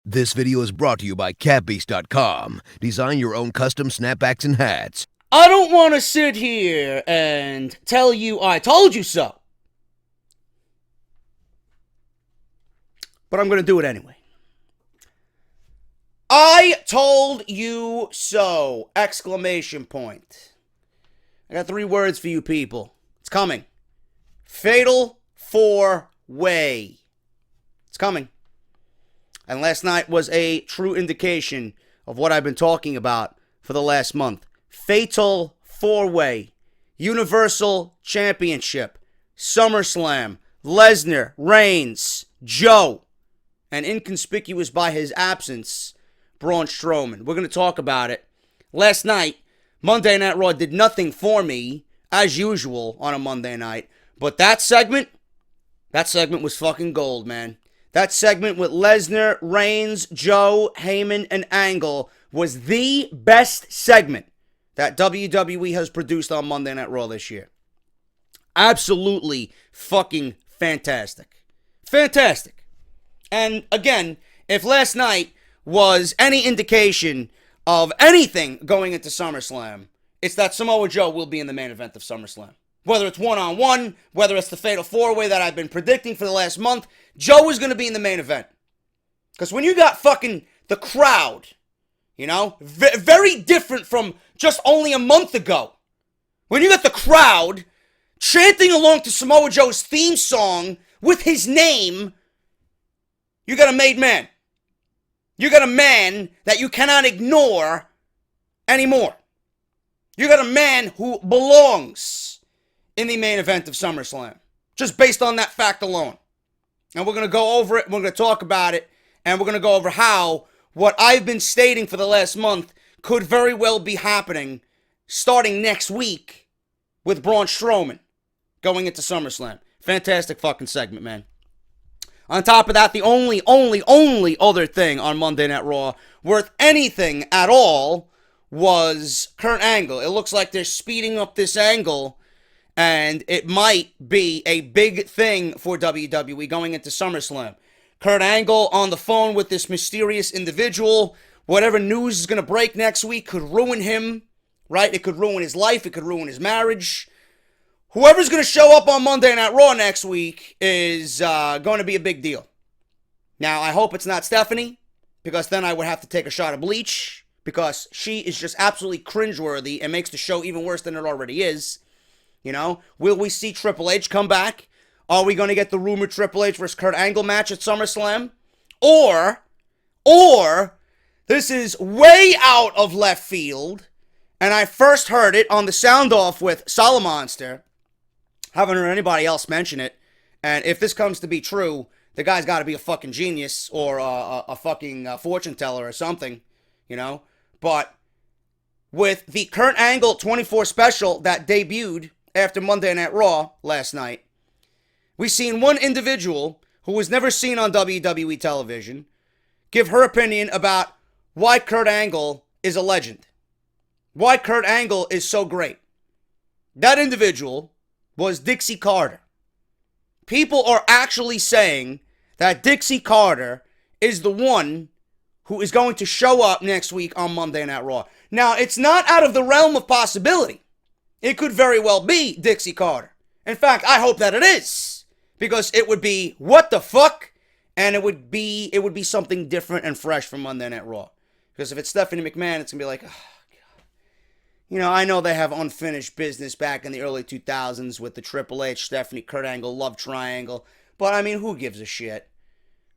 This video is brought to you by catbeast.com. Design your own custom snapbacks and hats. I don't want to sit here and tell you I told you so. But I'm going to do it anyway. I told you so! Exclamation point. I got 3 words for you people. It's coming. Fatal 4-way. It's coming. And last night was a true indication of what I've been talking about for the last month. Fatal 4-way. Universal Championship. SummerSlam. Lesnar. Reigns. Joe. And inconspicuous by his absence, Braun Strowman. We're going to talk about it. Last night, Monday Night Raw did nothing for me, as usual, on a Monday night. But that segment was fucking gold, man. That segment with Lesnar, Reigns, Joe, Heyman, and Angle was the best segment that WWE has produced on Monday Night Raw this year. Absolutely fucking fantastic. Fantastic. And again, if last night was any indication of anything going into SummerSlam, it's that Samoa Joe will be in the main event of SummerSlam. Whether it's one-on-one, whether it's the Fatal 4-Way that I've been predicting for the last month, Joe is going to be in the main event. Because when you got fucking the crowd, you know, very different from just only a month ago. When you got the crowd chanting along to Samoa Joe's theme song with his name, you got a made man. You got a man that you cannot ignore anymore. You got a man who belongs in the main event of SummerSlam. Just based on that fact alone. And we're going to go over it, we're going to talk about it, and we're going to go over how what I've been stating for the last month could very well be happening starting next week with Braun Strowman going into SummerSlam. Fantastic fucking segment, man. On top of that, the only other thing on Monday Night Raw worth anything at all was Kurt Angle. It looks like they're speeding up this angle, and it might be a big thing for WWE going into SummerSlam. Kurt Angle on the phone with this mysterious individual. Whatever news is going to break next week could ruin him, right? It could ruin his life. It could ruin his marriage. Whoever's going to show up on Monday Night Raw next week is going to be a big deal. Now, I hope it's not Stephanie, because then I would have to take a shot of bleach, because she is just absolutely cringeworthy and makes the show even worse than it already is. You know, will we see Triple H come back? Are we going to get the rumored Triple H versus Kurt Angle match at SummerSlam? Or, this is way out of left field, and I first heard it on the Sound Off with Solomonster. Haven't heard anybody else mention it, and if this comes to be true, the guy's got to be a fucking genius, or a fucking fortune teller or something, you know? But with the Kurt Angle 24 special that debuted after Monday Night Raw last night, we seen one individual who was never seen on WWE television give her opinion about why Kurt Angle is a legend. Why Kurt Angle is so great. That individual was Dixie Carter. People are actually saying that Dixie Carter is the one who is going to show up next week on Monday Night Raw. Now, it's not out of the realm of possibility. It could very well be Dixie Carter. In fact, I hope that it is. Because it would be, what the fuck? And it would be something different and fresh from Monday Night Raw. Because if it's Stephanie McMahon, it's going to be like, oh, God. You know, I know they have unfinished business back in the early 2000s with the Triple H, Stephanie, Kurt Angle, love triangle. But, I mean, who gives a shit?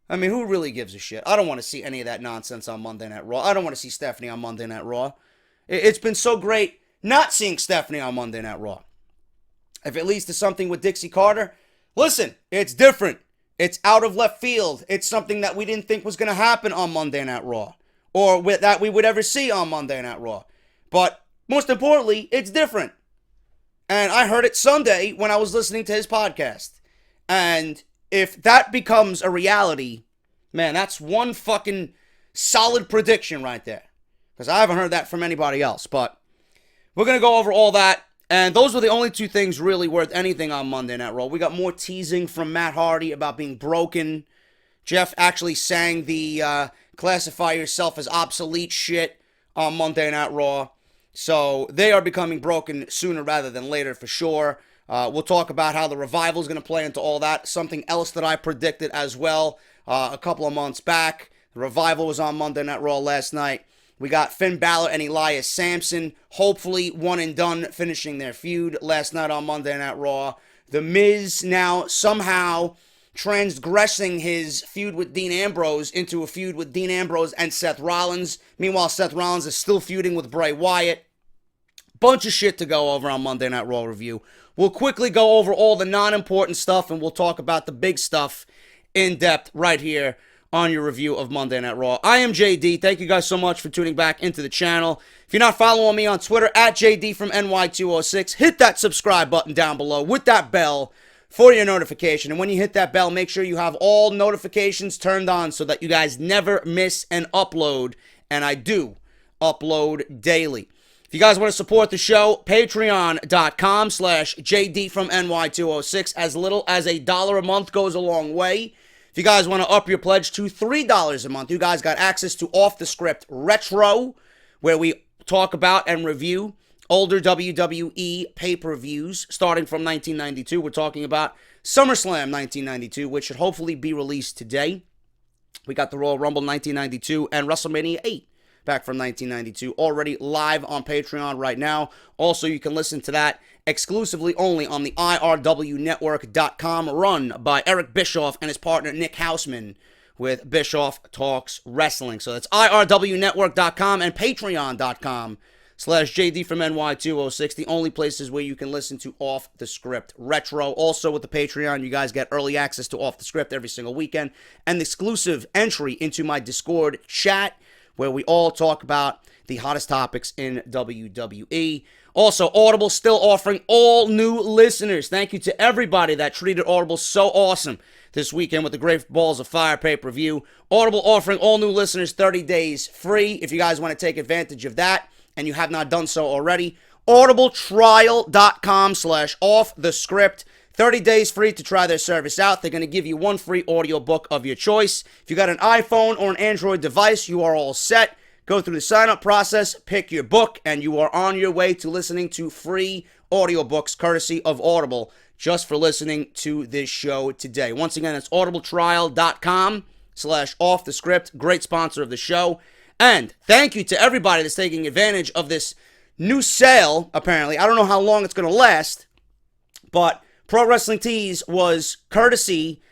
I mean, who really gives a shit? I don't want to see any of that nonsense on Monday Night Raw. I don't want to see Stephanie on Monday Night Raw. It's been so great not seeing Stephanie on Monday Night Raw. If it leads to something with Dixie Carter, listen, it's different. It's out of left field. It's something that we didn't think was going to happen on Monday Night Raw. Or that we would ever see on Monday Night Raw. But most importantly, it's different. And I heard it Sunday when I was listening to his podcast. And if that becomes a reality, man, that's one fucking solid prediction right there. Because I haven't heard that from anybody else. But we're going to go over all that. And those were the only 2 things really worth anything on Monday Night Raw. We got more teasing from Matt Hardy about being broken. Jeff actually sang the classify yourself as obsolete shit on Monday Night Raw. So they are becoming broken sooner rather than later for sure. We'll talk about how the Revival is going to play into all that. Something else that I predicted as well a couple of months back. The Revival was on Monday Night Raw last night. We got Finn Balor and Elias Sampson, hopefully one and done, finishing their feud last night on Monday Night Raw. The Miz now somehow transgressing his feud with Dean Ambrose into a feud with Dean Ambrose and Seth Rollins. Meanwhile, Seth Rollins is still feuding with Bray Wyatt. Bunch of shit to go over on Monday Night Raw review. We'll quickly go over all the non-important stuff, and we'll talk about the big stuff in depth right here on your review of Monday Night Raw. I am JD. Thank you guys so much for tuning back into the channel. If you're not following me on Twitter, at JDFROMNY206, hit that subscribe button down below with that bell for your notification. And when you hit that bell, make sure you have all notifications turned on so that you guys never miss an upload. And I do upload daily. If you guys want to support the show, patreon.com/JDFROMNY206. As little as $1 a month goes a long way. If you guys want to up your pledge to $3 a month, you guys got access to Off the Script Retro, where we talk about and review older WWE pay-per-views starting from 1992. We're talking about SummerSlam 1992, which should hopefully be released today. We got the Royal Rumble 1992 and WrestleMania 8 back from 1992, already live on Patreon right now. Also, you can listen to that exclusively only on the IRWNetwork.com, run by Eric Bischoff and his partner Nick Hausman with Bischoff Talks Wrestling. So that's IRWNetwork.com and Patreon.com/JD from NY206, the only places where you can listen to Off the Script Retro. Also with the Patreon, you guys get early access to Off the Script every single weekend and exclusive entry into my Discord chat, where we all talk about the hottest topics in WWE. Also, Audible still offering all new listeners. Thank you to everybody that treated Audible so awesome this weekend with the Great Balls of Fire pay-per-view. Audible offering all new listeners 30 days free. If you guys want to take advantage of that and you have not done so already, audibletrial.com/offthescript. 30 days free to try their service out. They're going to give you one free audiobook of your choice. If you got an iPhone or an Android device, you are all set. Go through the sign-up process, pick your book, and you are on your way to listening to free audiobooks courtesy of Audible just for listening to this show today. Once again, it's audibletrial.com/offthescript. Great sponsor of the show. And thank you to everybody that's taking advantage of this new sale, apparently. I don't know how long it's going to last, but Pro Wrestling Tees was courtesy,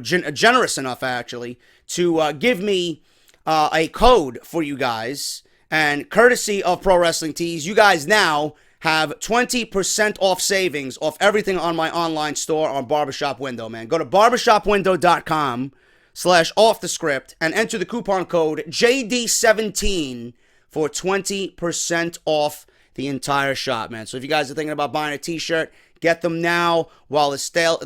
generous enough, actually, to give me a code for you guys. And courtesy of Pro Wrestling Tees, you guys now have 20% off savings off everything on my online store on Barbershop Window, man. Go to barbershopwindow.com/offthescript and enter the coupon code JD17 for 20% off the entire shop, man. So if you guys are thinking about buying a t-shirt, get them now while the sale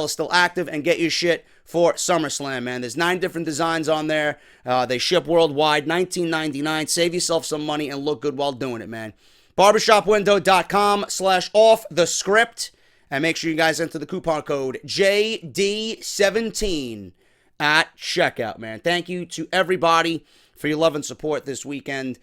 is still active, and get your shit for SummerSlam, man. There's 9 different designs on there. They ship worldwide, $19.99. Save yourself some money and look good while doing it, man. Barbershopwindow.com/offthescript, and make sure you guys enter the coupon code JD17 at checkout, man. Thank you to everybody for your love and support this weekend.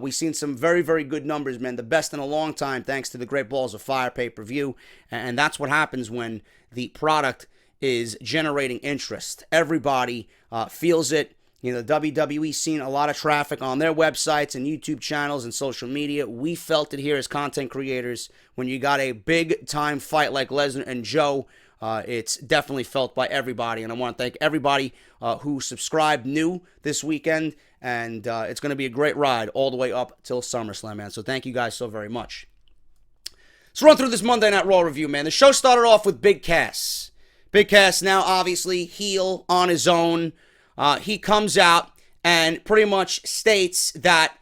We've seen some very, very good numbers, man. The best in a long time, thanks to the Great Balls of Fire pay-per-view. And that's what happens when the product is generating interest. Everybody feels it. You know, WWE's seen a lot of traffic on their websites and YouTube channels and social media. We felt it here as content creators. When you got a big-time fight like Lesnar and Joe, it's definitely felt by everybody. And I want to thank everybody who subscribed new this weekend. And it's going to be a great ride all the way up till SummerSlam, man. So thank you guys so very much. Let's run through this Monday Night Raw review, man. The show started off with Big Cass. Big Cass now obviously heel on his own. He comes out and pretty much states that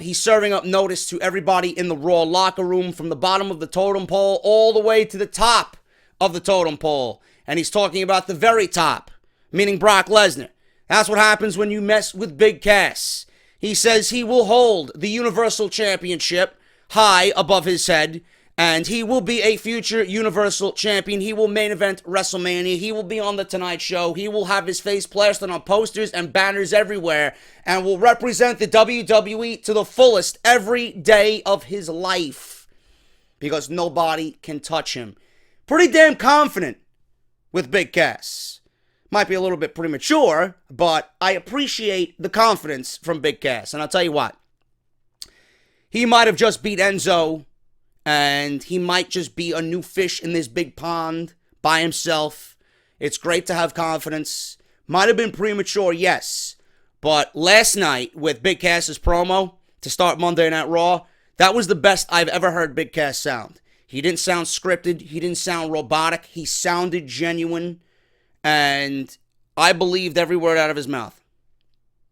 he's serving up notice to everybody in the Raw locker room, from the bottom of the totem pole all the way to the top of the totem pole. And he's talking about the very top, meaning Brock Lesnar. That's what happens when you mess with Big Cass. He says he will hold the Universal Championship high above his head And he will be a future Universal Champion. He will main event WrestleMania. He will be on The Tonight Show. He will have his face plastered on posters and banners everywhere and will represent the WWE to the fullest every day of his life because nobody can touch him. Pretty damn confident with Big Cass. Might be a little bit premature, but I appreciate the confidence from Big Cass. And I'll tell you what. He might have just beat Enzo, and he might just be a new fish in this big pond by himself. It's great to have confidence. Might have been premature, yes. But last night with Big Cass's promo to start Monday Night Raw, that was the best I've ever heard Big Cass sound. He didn't sound scripted. He didn't sound robotic. He sounded genuine. And I believed every word out of his mouth.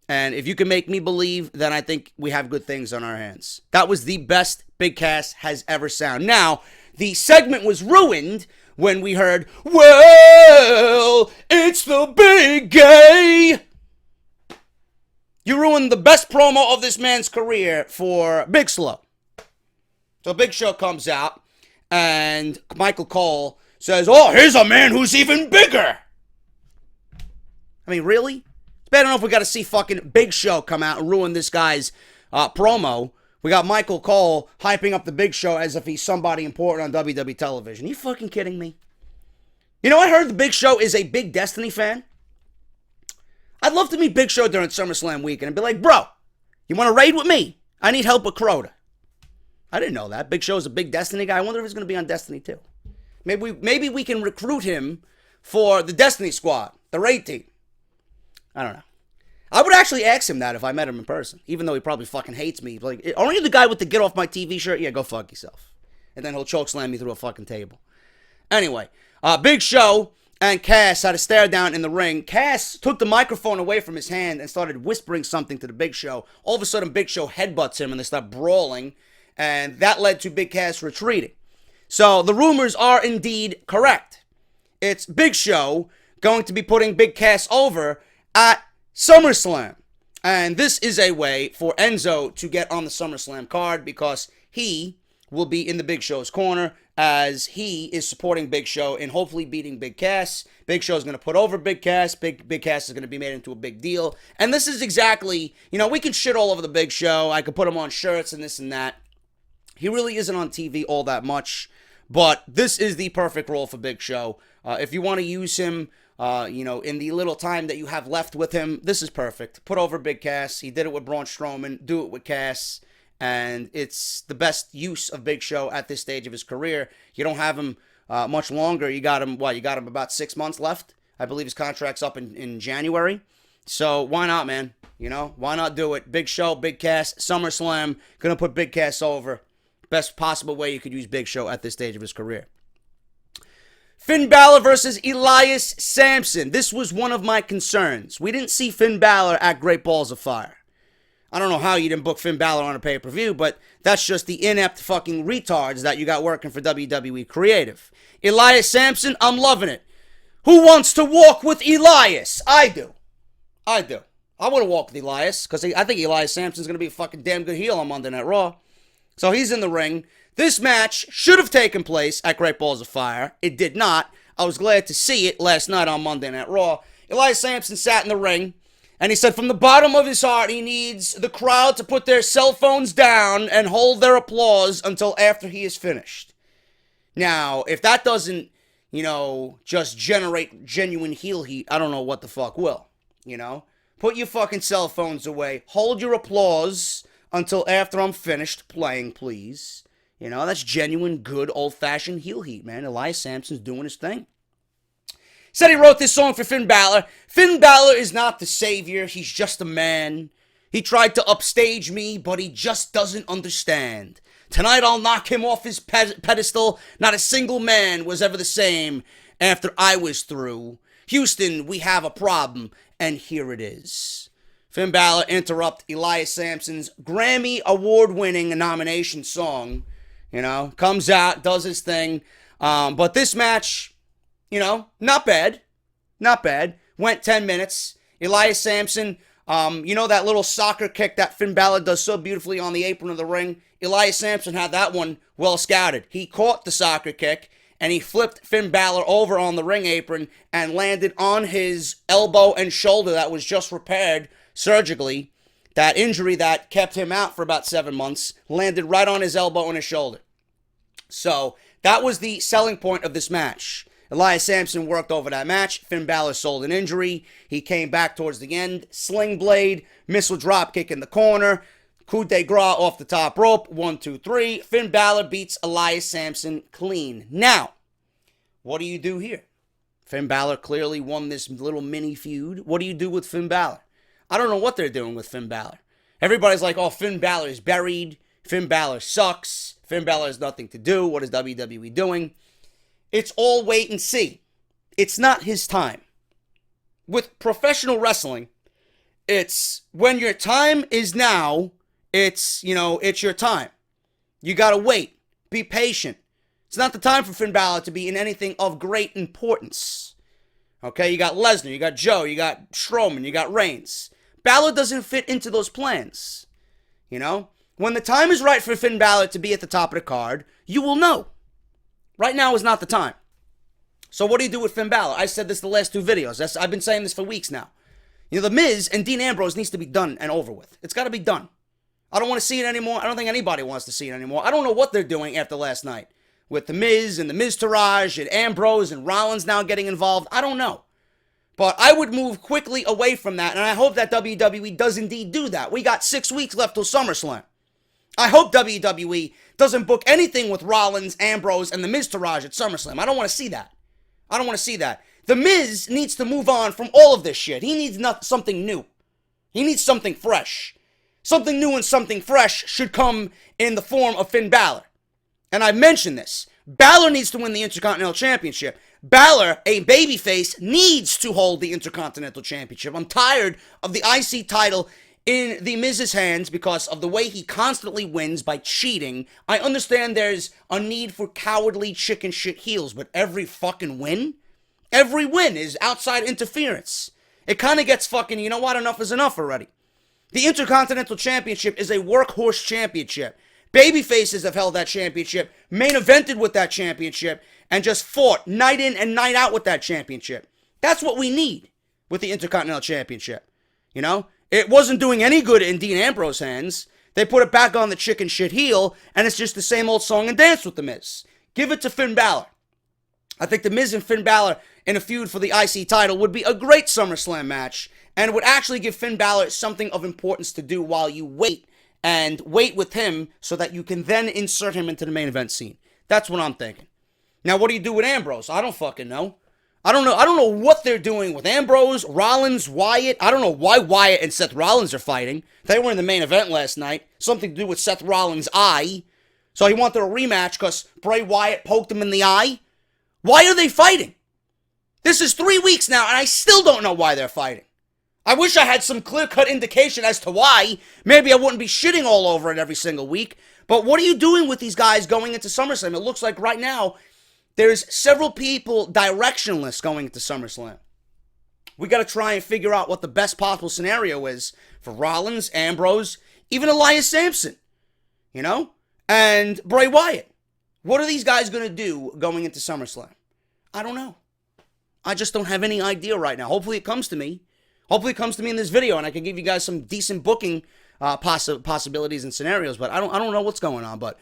And if you can make me believe, then I think we have good things on our hands. That was the best Big Cass has ever sounded. Now, the segment was ruined when we heard, well, it's the Big Gay. You ruined the best promo of this man's career for Big Slow. So Big Show comes out, and Michael Cole says, oh, here's a man who's even bigger. I mean, really? Bad enough we got to see fucking Big Show come out and ruin this guy's promo. We got Michael Cole hyping up the Big Show as if he's somebody important on WWE television. Are you fucking kidding me? You know, I heard the Big Show is a big Destiny fan. I'd love to meet Big Show during SummerSlam weekend and be like, bro, you want to raid with me? I need help with Crota. I didn't know that. Big Show's a big Destiny guy. I wonder if he's going to be on Destiny too. Maybe we can recruit him for the Destiny squad, the raid team. I don't know. I would actually ask him that if I met him in person, even though he probably fucking hates me. Like, aren't you the guy with the get off my TV shirt? Yeah, go fuck yourself. And then he'll choke slam me through a fucking table. Anyway, Big Show and Cass had a stare down in the ring. Cass took the microphone away from his hand and started whispering something to the Big Show. All of a sudden, Big Show headbutts him and they start brawling. And that led to Big Cass retreating. So the rumors are indeed correct. It's Big Show going to be putting Big Cass over at SummerSlam. And this is a way for Enzo to get on the SummerSlam card because he will be in the Big Show's corner as he is supporting Big Show and hopefully beating Big Cass. Big Show is going to put over Big Cass. Big Cass is going to be made into a big deal. And this is exactly, you know, we can shit all over the Big Show. I could put him on shirts and this and that. He really isn't on TV all that much. But this is the perfect role for Big Show. If you want to use him, in the little time that you have left with him, this is perfect. Put over Big Cass. He did it with Braun Strowman. Do it with Cass. And it's the best use of Big Show at this stage of his career. You don't have him much longer. You got him about 6 months left. I believe his contract's up in January. So why not, man? You know, why not do it? Big Show, Big Cass, SummerSlam. Gonna put Big Cass over. Best possible way you could use Big Show at this stage of his career. Finn Balor versus Elias Samson. This was one of my concerns. We didn't see Finn Balor at Great Balls of Fire. I don't know how you didn't book Finn Balor on a pay-per-view, but that's just the inept fucking retards that you got working for WWE Creative. Elias Samson, I'm loving it. Who wants to walk with Elias? I do. I want to walk with Elias because I think Elias Samson's going to be a fucking damn good heel on Monday Night Raw. So he's in the ring. This match should have taken place at Great Balls of Fire. It did not. I was glad to see it last night on Monday Night Raw. Elias Samson sat in the ring, and he said from the bottom of his heart he needs the crowd to put their cell phones down and hold their applause until after he is finished. Now, if that doesn't, just generate genuine heel heat, I don't know what the fuck will, Put your fucking cell phones away. Hold your applause until after I'm finished playing, please. That's genuine, good, old-fashioned heel heat, man. Elias Samson's doing his thing. Said he wrote this song for Finn Balor. Finn Balor is not the savior. He's just a man. He tried to upstage me, but he just doesn't understand. Tonight I'll knock him off his pedestal. Not a single man was ever the same after I was through. Houston, we have a problem, and here it is. Finn Balor interrupt Elias Samson's Grammy award-winning nomination song. Comes out, does his thing. But this match, not bad. Not bad. Went 10 minutes. Elias Samson You know that little soccer kick that Finn Balor does so beautifully on the apron of the ring? Elias Sampson had that one well scouted. He caught the soccer kick, and he flipped Finn Balor over on the ring apron and landed on his elbow and shoulder that was just repaired surgically. That injury that kept him out for about 7 months landed right on his elbow and his shoulder. So that was the selling point of this match. Elias Sampson worked over that match. Finn Balor sold an injury. He came back towards the end. Sling blade, missile drop kick in the corner. Coup de grace off the top rope. 1, 2, 3. Finn Balor beats Elias Sampson clean. Now, what do you do here? Finn Balor clearly won this little mini feud. What do you do with Finn Balor? I don't know what they're doing with Finn Balor. Everybody's like, oh, Finn Balor is buried. Finn Balor sucks. Finn Balor has nothing to do. What is WWE doing? It's all wait and see. It's not his time. With professional wrestling, it's when your time is now, it's your time. You gotta wait. Be patient. It's not the time for Finn Balor to be in anything of great importance. Okay, you got Lesnar, you got Joe, you got Strowman, you got Reigns. Balor doesn't fit into those plans. When the time is right for Finn Balor to be at the top of the card, you will know. Right now is not the time. So what do you do with Finn Balor? I said this the last 2 videos. I've been saying this for weeks now. The Miz and Dean Ambrose needs to be done and over with. It's got to be done. I don't want to see it anymore. I don't think anybody wants to see it anymore. I don't know what they're doing after last night. With the Miz and the Miztourage and Ambrose and Rollins now getting involved. I don't know. But I would move quickly away from that, and I hope that WWE does indeed do that. We got 6 weeks left till SummerSlam. I hope WWE doesn't book anything with Rollins, Ambrose, and the Miztourage at SummerSlam. I don't want to see that. I don't want to see that. The Miz needs to move on from all of this shit. He needs something new. He needs something fresh. Something new and something fresh should come in the form of Finn Balor. And I mentioned this. Balor needs to win the Intercontinental Championship. Balor, a babyface, needs to hold the Intercontinental Championship. I'm tired of the IC title in the Miz's hands because of the way he constantly wins by cheating. I understand there's a need for cowardly chicken shit heels, but every fucking win? Every win is outside interference. It kind of gets fucking, you know what, enough is enough already. The Intercontinental Championship is a workhorse championship. Babyfaces have held that championship, main evented with that championship, and just fought night in and night out with that championship. That's what we need with the Intercontinental Championship. It wasn't doing any good in Dean Ambrose's hands. They put it back on the chicken shit heel, and it's just the same old song and dance with The Miz. Give it to Finn Balor. I think The Miz and Finn Balor in a feud for the IC title would be a great SummerSlam match, and it would actually give Finn Balor something of importance to do while you wait, and wait with him so that you can then insert him into the main event scene. That's what I'm thinking. Now, what do you do with Ambrose? I don't fucking know. I don't know what they're doing with Ambrose, Rollins, Wyatt. I don't know why Wyatt and Seth Rollins are fighting. They were in the main event last night. Something to do with Seth Rollins' eye. So he wanted a rematch because Bray Wyatt poked him in the eye. Why are they fighting? This is 3 weeks now, and I still don't know why they're fighting. I wish I had some clear-cut indication as to why. Maybe I wouldn't be shitting all over it every single week. But what are you doing with these guys going into SummerSlam? It looks like right now, there's several people directionless going into SummerSlam. We got to try and figure out what the best possible scenario is for Rollins, Ambrose, even Elias Sampson, and Bray Wyatt. What are these guys going to do going into SummerSlam? I don't know. I just don't have any idea right now. Hopefully it comes to me. Hopefully it comes to me in this video and I can give you guys some decent booking possibilities and scenarios, but I don't know what's going on. But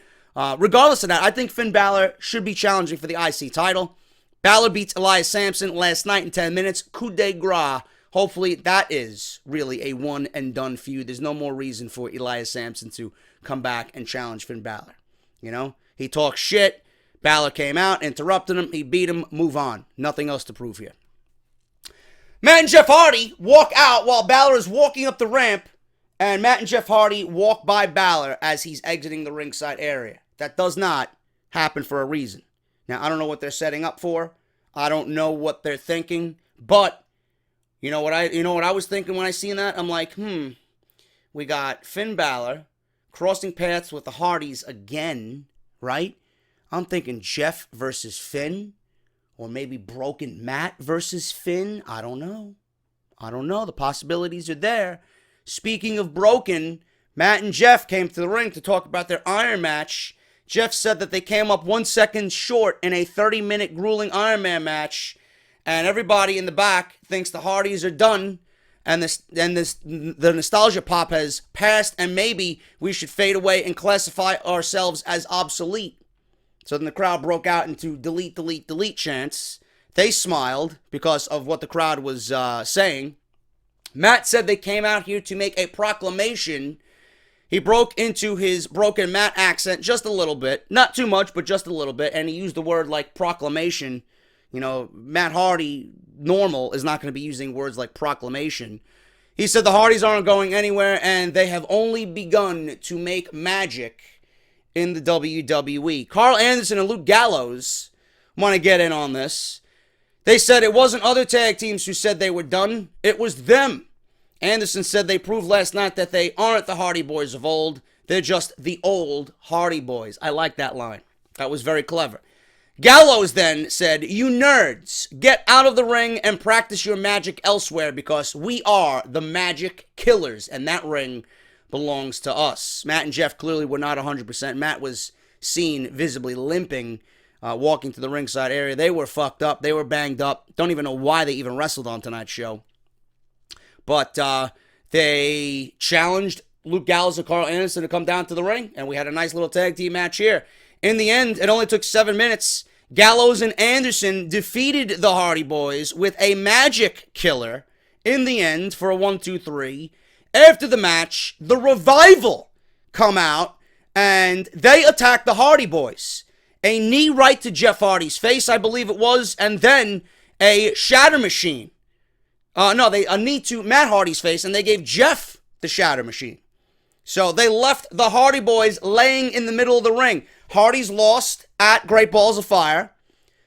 regardless of that, I think Finn Balor should be challenging for the IC title. Balor beats Elias Sampson last night in 10 minutes. Coup de grace. Hopefully that is really a one and done feud. There's no more reason for Elias Sampson to come back and challenge Finn Balor. He talks shit. Balor came out, interrupted him. He beat him. Move on. Nothing else to prove here. Matt and Jeff Hardy walk out while Balor is walking up the ramp, and Matt and Jeff Hardy walk by Balor as he's exiting the ringside area. That does not happen for a reason. Now, I don't know what they're setting up for. I don't know what they're thinking, but you know what I was thinking when I seen that? I'm like, we got Finn Balor crossing paths with the Hardys again, right? I'm thinking Jeff versus Finn. Or maybe Broken Matt versus Finn. I don't know. I don't know. The possibilities are there. Speaking of broken, Matt and Jeff came to the ring to talk about their Iron match. Jeff said that they came up 1 second short in a 30-minute grueling Iron Man match, and everybody in the back thinks the Hardys are done, and the nostalgia pop has passed, and maybe we should fade away and classify ourselves as obsolete. So then the crowd broke out into delete, delete, delete chants. They smiled because of what the crowd was saying. Matt said they came out here to make a proclamation. He broke into his broken Matt accent just a little bit. Not too much, but just a little bit. And he used the word like proclamation. You know, Matt Hardy, normal, is not going to be using words like proclamation. He said the Hardys aren't going anywhere, and they have only begun to make magic in the WWE. Carl Anderson and Luke Gallows want to get in on this. They said it wasn't other tag teams who said they were done. It was them. Anderson said they proved last night that they aren't the Hardy Boys of old. They're just the old Hardy Boys. I like that line. That was very clever. Gallows then said, "You nerds, get out of the ring and practice your magic elsewhere because we are the Magic Killers, and that ring belongs to us." Matt and Jeff clearly were not 100%. Matt was seen visibly limping, walking to the ringside area. They were fucked up. They were banged up. Don't even know why they even wrestled on tonight's show. But they challenged Luke Gallows and Carl Anderson to come down to the ring, and we had a nice little tag team match here. In the end, it only took 7 minutes. Gallows and Anderson defeated the Hardy Boys with a magic killer in the end for a 1-2-3. After the match, the Revival come out, and they attack the Hardy Boys. A knee right to Jeff Hardy's face, I believe it was, and then a shatter machine. A knee to Matt Hardy's face, and they gave Jeff the shatter machine. So they left the Hardy Boys laying in the middle of the ring. Hardys lost at Great Balls of Fire.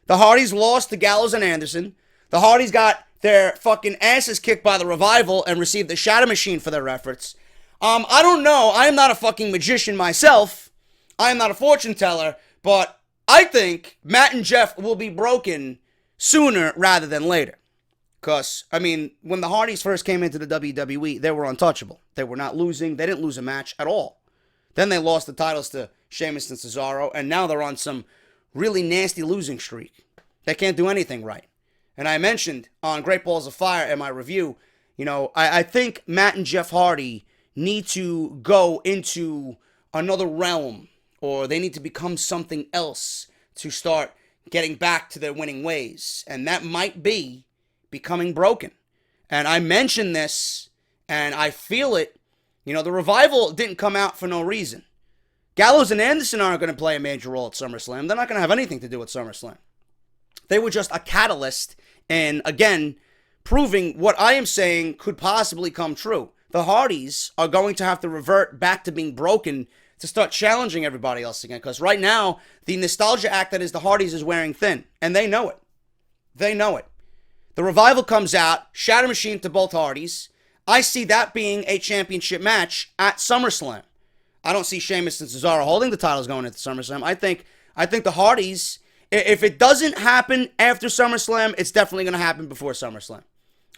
The Hardys lost to Gallows and Anderson. The Hardys got their fucking asses kicked by the Revival and received the shatter machine for their efforts. I don't know. I am not a fucking magician myself. I am not a fortune teller, but I think Matt and Jeff will be broken sooner rather than later. Because, I mean, when the Hardys first came into the WWE, they were untouchable. They were not losing. They didn't lose a match at all. Then they lost the titles to Sheamus and Cesaro, and now they're on some really nasty losing streak. They can't do anything right. And I mentioned on Great Balls of Fire in my review, you know, I think Matt and Jeff Hardy need to go into another realm, or they need to become something else to start getting back to their winning ways. And that might be becoming broken. And I mentioned this, and I feel it. You know, the Revival didn't come out for no reason. Gallows and Anderson aren't going to play a major role at SummerSlam. They're not going to have anything to do with SummerSlam. They were just a catalyst, and again, proving what I am saying could possibly come true. The Hardys are going to have to revert back to being broken to start challenging everybody else again, because right now, the nostalgia act that is the Hardys is wearing thin, and they know it. They know it. The Revival comes out, shatter machine to both Hardys. I see that being a championship match at SummerSlam. I don't see Sheamus and Cesaro holding the titles going into SummerSlam. I think the Hardys, if it doesn't happen after SummerSlam, it's definitely going to happen before SummerSlam.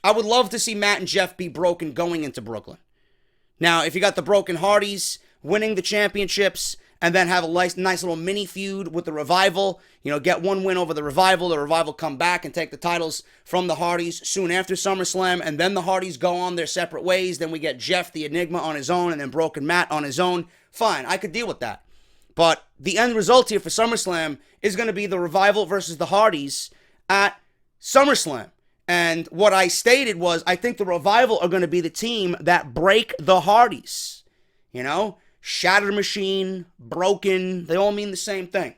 I would love to see Matt and Jeff be broken going into Brooklyn. Now, if you got the broken Hardys winning the championships and then have a nice little mini feud with the Revival, you know, get one win over the Revival come back and take the titles from the Hardys soon after SummerSlam, and then the Hardys go on their separate ways, then we get Jeff the Enigma on his own, and then Broken Matt on his own. Fine, I could deal with that. But the end result here for SummerSlam is going to be the Revival versus the Hardys at SummerSlam. And what I stated was, I think the Revival are going to be the team that break the Hardys. You know? Shattered machine, broken, they all mean the same thing.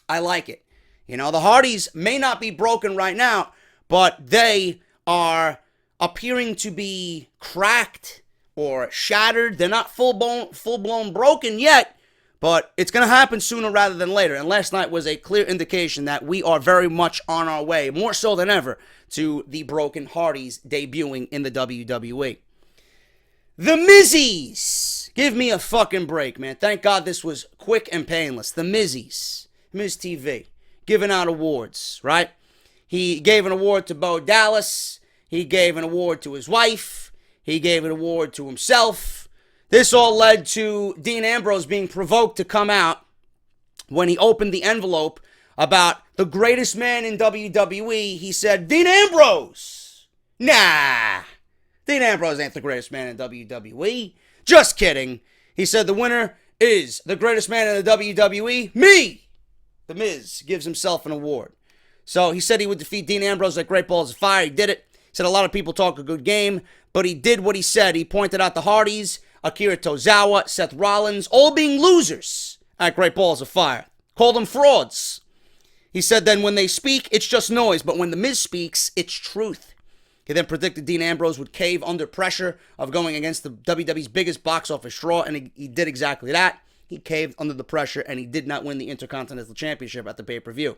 I like it. You know, the Hardys may not be broken right now, but they are appearing to be cracked or shattered. They're not full-blown broken yet, but it's going to happen sooner rather than later. And last night was a clear indication that we are very much on our way, more so than ever, to the Broken Hardys debuting in the WWE. The Mizzies! Give me a fucking break, man. Thank God this was quick and painless. The Mizzies. Miz TV. Giving out awards, right? He gave an award to Bo Dallas. He gave an award to his wife. He gave an award to himself. This all led to Dean Ambrose being provoked to come out when he opened the envelope about the greatest man in WWE. He said, Dean Ambrose. Nah. Dean Ambrose ain't the greatest man in WWE. Just kidding. He said the winner is the greatest man in the WWE, me. The Miz gives himself an award. So he said he would defeat Dean Ambrose like Great Balls of Fire. He did it. He said a lot of people talk a good game, but he did what he said. He pointed out the Hardys, Akira Tozawa, Seth Rollins, all being losers at Great Balls of Fire. Called them frauds. He said then when they speak, it's just noise, but when the Miz speaks, it's truth. He then predicted Dean Ambrose would cave under pressure of going against the WWE's biggest box office draw, and he did exactly that. He caved under the pressure, and he did not win the Intercontinental Championship at the pay-per-view.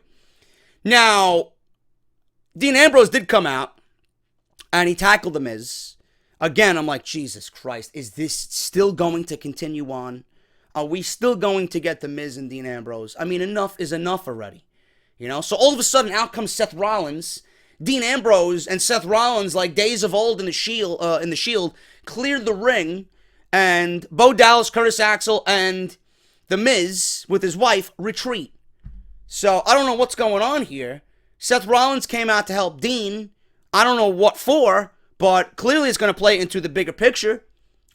Now, Dean Ambrose did come out, and he tackled The Miz. Again, I'm like, Jesus Christ, is this still going to continue on? Are we still going to get The Miz and Dean Ambrose? I mean, enough is enough already. You know, so all of a sudden, out comes Seth Rollins. Dean Ambrose and Seth Rollins, like days of old in the Shield, cleared the ring, and Bo Dallas, Curtis Axel, and The Miz with his wife retreat. So I don't know what's going on here. Seth Rollins came out to help Dean. I don't know what for, but clearly it's going to play into the bigger picture.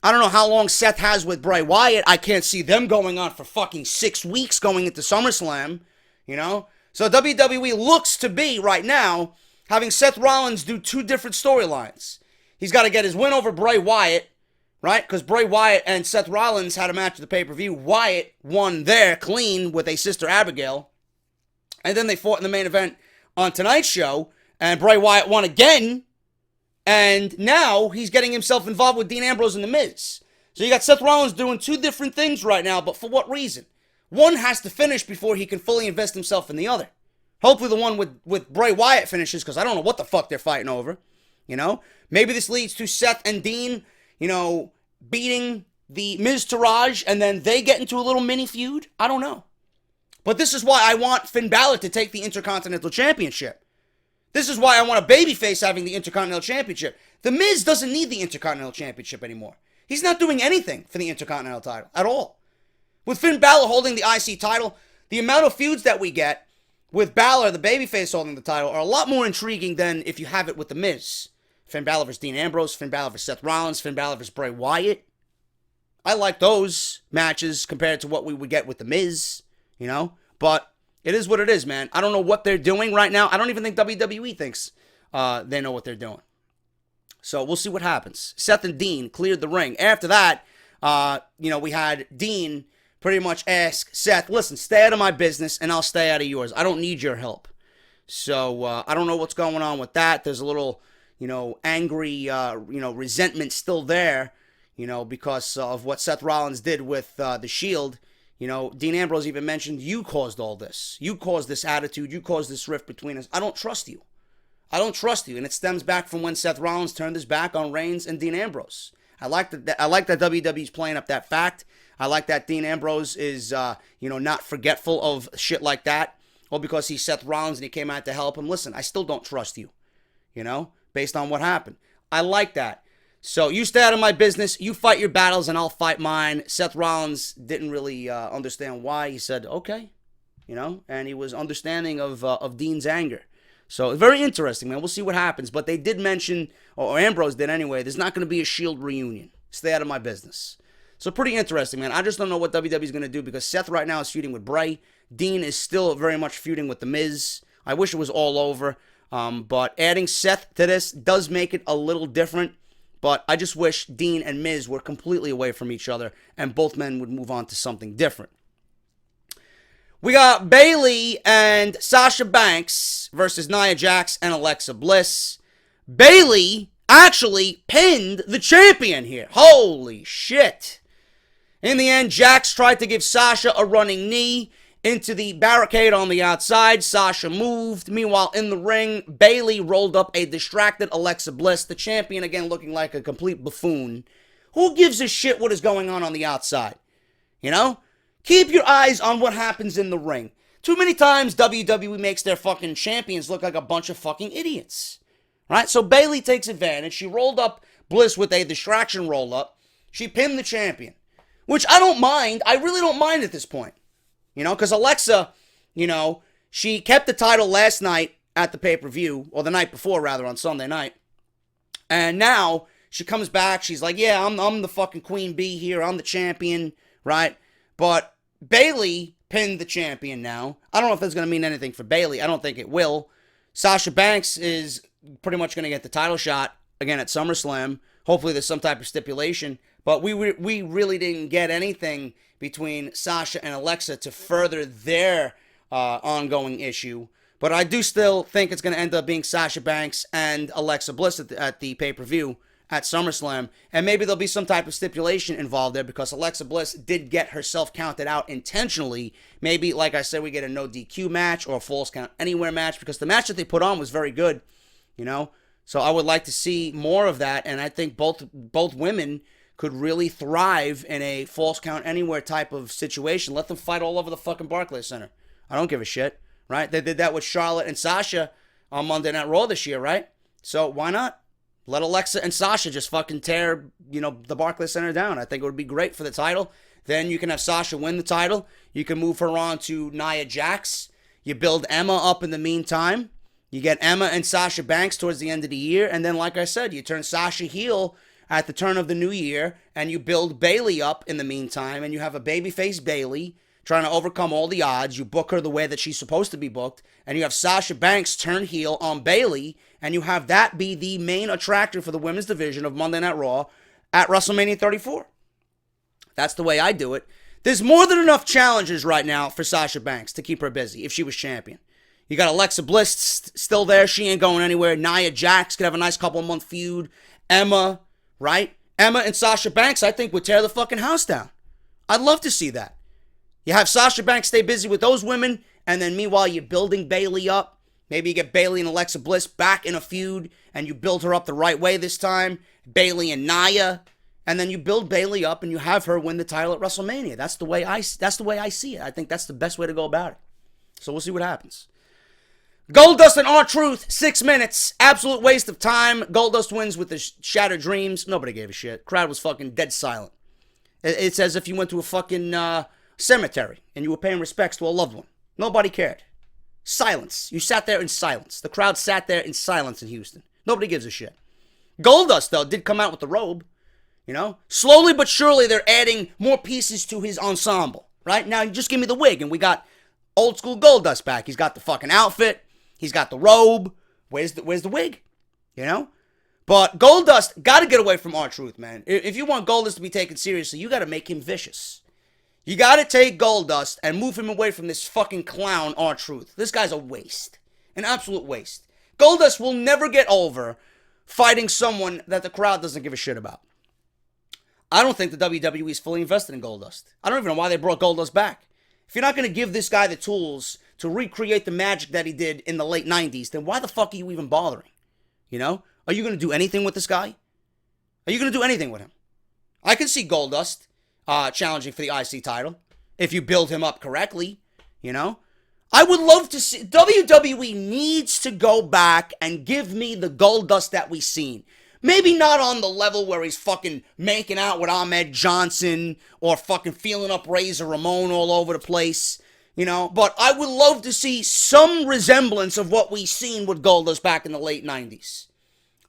I don't know how long Seth has with Bray Wyatt. I can't see them going on for fucking 6 weeks going into SummerSlam, you know? So WWE looks to be, right now, having Seth Rollins do two different storylines. He's got to get his win over Bray Wyatt, right? Because Bray Wyatt and Seth Rollins had a match at the pay-per-view. Wyatt won there clean with a Sister Abigail. And then they fought in the main event on tonight's show, and Bray Wyatt won again. And now he's getting himself involved with Dean Ambrose and The Miz. So you got Seth Rollins doing two different things right now, but for what reason? One has to finish before he can fully invest himself in the other. Hopefully the one with Bray Wyatt finishes, because I don't know what the fuck they're fighting over. You know? Maybe this leads to Seth and Dean, you know, beating the Miz Taraj, and then they get into a little mini feud. I don't know. But this is why I want Finn Balor to take the Intercontinental Championship. This is why I want a babyface having the Intercontinental Championship. The Miz doesn't need the Intercontinental Championship anymore. He's not doing anything for the Intercontinental title at all. With Finn Balor holding the IC title, the amount of feuds that we get with Balor, the babyface, holding the title are a lot more intriguing than if you have it with The Miz. Finn Balor versus Dean Ambrose, Finn Balor versus Seth Rollins, Finn Balor versus Bray Wyatt. I like those matches compared to what we would get with The Miz, you know? But it is what it is, man. I don't know what they're doing right now. I don't even think WWE thinks they know what they're doing. So we'll see what happens. Seth and Dean cleared the ring. After that, we had Dean pretty much ask Seth, listen, stay out of my business and I'll stay out of yours. I don't need your help. So I don't know what's going on with that. There's a little, angry, resentment still there, because of what Seth Rollins did with the Shield. Dean Ambrose even mentioned, you caused all this. You caused this attitude. You caused this rift between us. I don't trust you. I don't trust you. And it stems back from when Seth Rollins turned his back on Reigns and Dean Ambrose. I like that WWE's playing up that fact. I like that Dean Ambrose is, not forgetful of shit like that. Well, because he's Seth Rollins and he came out to help him. Listen, I still don't trust you, based on what happened. I like that. So you stay out of my business. You fight your battles and I'll fight mine. Seth Rollins didn't really understand why. He said, okay, and he was understanding of Dean's anger. So very interesting, man. We'll see what happens. But they did mention, or Ambrose did anyway, there's not going to be a Shield reunion. Stay out of my business. So pretty interesting, man. I just don't know what WWE's going to do because Seth right now is feuding with Bray. Dean is still very much feuding with The Miz. I wish it was all over. But adding Seth to this does make it a little different. But I just wish Dean and Miz were completely away from each other and both men would move on to something different. We got Baily and Sasha Banks versus Nia Jax and Alexa Bliss. Baily actually pinned the champion here. Holy shit. In the end, Jax tried to give Sasha a running knee into the barricade on the outside. Sasha moved. Meanwhile, in the ring, Baily rolled up a distracted Alexa Bliss. The champion, again, looking like a complete buffoon. Who gives a shit what is going on the outside? Keep your eyes on what happens in the ring. Too many times WWE makes their fucking champions look like a bunch of fucking idiots. right? So Baily takes advantage. She rolled up Bliss with a distraction roll-up. She pinned the champion, which I don't mind. I really don't mind at this point, because Alexa, she kept the title last night at the pay-per-view, or the night before, rather, on Sunday night. And now she comes back. She's like, yeah, I'm the fucking queen bee here. I'm the champion, right? But Baily pinned the champion now. I don't know if that's going to mean anything for Baily. I don't think it will. Sasha Banks is pretty much going to get the title shot again at SummerSlam. Hopefully there's some type of stipulation. But we really didn't get anything between Sasha and Alexa to further their ongoing issue. But I do still think it's going to end up being Sasha Banks and Alexa Bliss at the pay-per-view at SummerSlam. And maybe there'll be some type of stipulation involved there because Alexa Bliss did get herself counted out intentionally. Maybe, like I said, we get a no DQ match or a false count anywhere match because the match that they put on was very good, So I would like to see more of that. And I think both women could really thrive in a false count anywhere type of situation. Let them fight all over the fucking Barclays Center. I don't give a shit, right? They did that with Charlotte and Sasha on Monday Night Raw this year, right? So why not? Let Alexa and Sasha just fucking tear, the Barclays Center down. I think it would be great for the title. Then you can have Sasha win the title. You can move her on to Nia Jax. You build Emma up in the meantime. You get Emma and Sasha Banks towards the end of the year. And then, like I said, you turn Sasha heel at the turn of the new year. And you build Baily up in the meantime. And you have a babyface Baily trying to overcome all the odds. You book her the way that she's supposed to be booked. And you have Sasha Banks turn heel on Baily. And you have that be the main attractor for the women's division of Monday Night Raw at WrestleMania 34. That's the way I do it. There's more than enough challenges right now for Sasha Banks to keep her busy if she was champion. You got Alexa Bliss still there. She ain't going anywhere. Nia Jax could have a nice couple-month feud. Emma, right? Emma and Sasha Banks, I think, would tear the fucking house down. I'd love to see that. You have Sasha Banks stay busy with those women, and then meanwhile you're building Baily up. Maybe you get Baily and Alexa Bliss back in a feud, and you build her up the right way this time. Baily and Naya, and then you build Baily up, and you have her win the title at WrestleMania. That's the way I see it. I think that's the best way to go about it. So we'll see what happens. Goldust and R-Truth, 6 minutes. Absolute waste of time. Goldust wins with the Shattered Dreams. Nobody gave a shit. Crowd was fucking dead silent. It's as if you went to a fucking cemetery and you were paying respects to a loved one. Nobody cared. Silence. You sat there in silence. The crowd sat there in silence in Houston. Nobody gives a shit. Goldust, though, did come out with the robe. Slowly but surely they're adding more pieces to his ensemble. Right? Now, just give me the wig and we got old school Goldust back. He's got the fucking outfit. He's got the robe. Where's the wig? But Goldust got to get away from R-Truth, man. If you want Goldust to be taken seriously, you got to make him vicious. You got to take Goldust and move him away from this fucking clown R-Truth. This guy's a waste. An absolute waste. Goldust will never get over fighting someone that the crowd doesn't give a shit about. I don't think the WWE is fully invested in Goldust. I don't even know why they brought Goldust back. If you're not going to give this guy the tools to recreate the magic that he did in the late 90s, then why the fuck are you even bothering? Are you going to do anything with this guy? Are you going to do anything with him? I can see Goldust challenging for the IC title if you build him up correctly, I would love to see... WWE needs to go back and give me the Goldust that we've seen. Maybe not on the level where he's fucking making out with Ahmed Johnson or fucking feeling up Razor Ramon all over the place, But I would love to see some resemblance of what we've seen with Goldust back in the late 90s.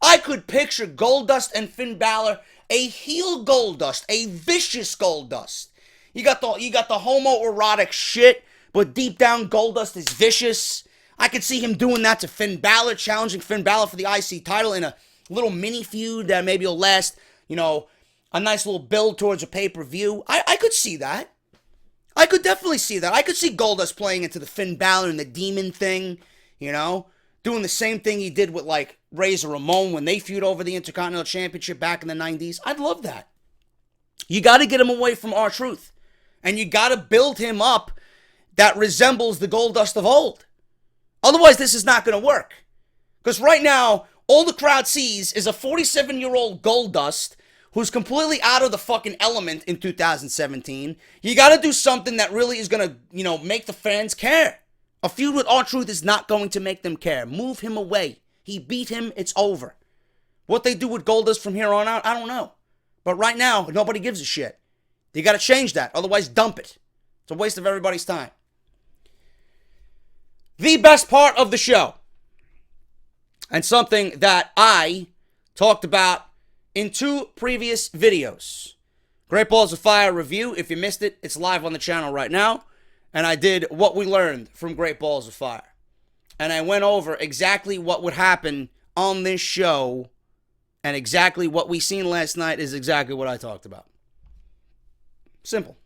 I could picture Goldust and Finn Balor, a heel Goldust, a vicious Goldust. You got the homoerotic shit, but deep down Goldust is vicious. I could see him doing that to Finn Balor, challenging Finn Balor for the IC title in a little mini feud that maybe will last, a nice little build towards a pay-per-view. I could see that. I could definitely see that. I could see Goldust playing into the Finn Balor and the demon thing, doing the same thing he did with, like, Razor Ramon when they feud over the Intercontinental Championship back in the 90s. I'd love that. You got to get him away from R-Truth. And you got to build him up that resembles the Goldust of old. Otherwise, this is not going to work. Because right now, all the crowd sees is a 47-year-old Goldust who's completely out of the fucking element in 2017. You got to do something that really is going to, make the fans care. A feud with R-Truth is not going to make them care. Move him away. He beat him. It's over. What they do with Goldust from here on out, I don't know. But right now, nobody gives a shit. You got to change that. Otherwise, dump it. It's a waste of everybody's time. The best part of the show, and something that I talked about in 2 previous videos. Great Balls of Fire review. If you missed it, it's live on the channel right now. And I did what we learned from Great Balls of Fire. And I went over exactly what would happen on this show. And exactly what we seen last night is exactly what I talked about. Simple.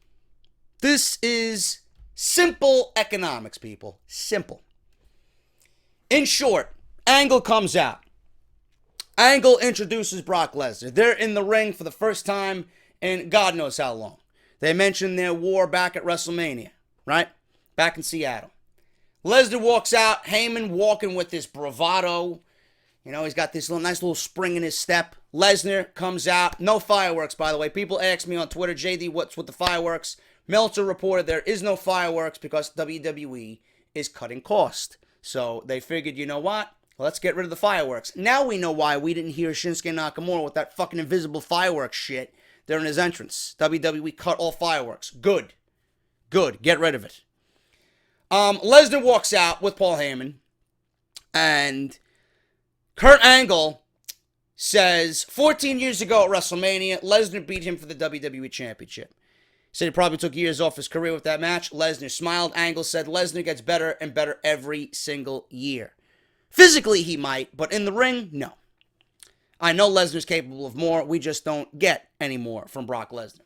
This is simple economics, people. Simple. In short, Angle comes out. Angle introduces Brock Lesnar. They're in the ring for the first time in God knows how long. They mentioned their war back at WrestleMania, right? Back in Seattle. Lesnar walks out, Heyman walking with this bravado. You know, he's got this nice little spring in his step. Lesnar comes out. No fireworks, by the way. People ask me on Twitter, JD, what's with the fireworks? Meltzer reported there is no fireworks because WWE is cutting cost. So they figured, you know what? Let's get rid of the fireworks. Now we know why we didn't hear Shinsuke Nakamura with that fucking invisible fireworks shit during his entrance. WWE cut all fireworks. Good. Good. Get rid of it. Lesnar walks out with Paul Heyman. And Kurt Angle says 14 years ago at WrestleMania, Lesnar beat him for the WWE Championship. Said he probably took years off his career with that match. Lesnar smiled. Angle said Lesnar gets better and better every single year. Physically, he might, but in the ring, no. I know Lesnar's capable of more. We just don't get any more from Brock Lesnar.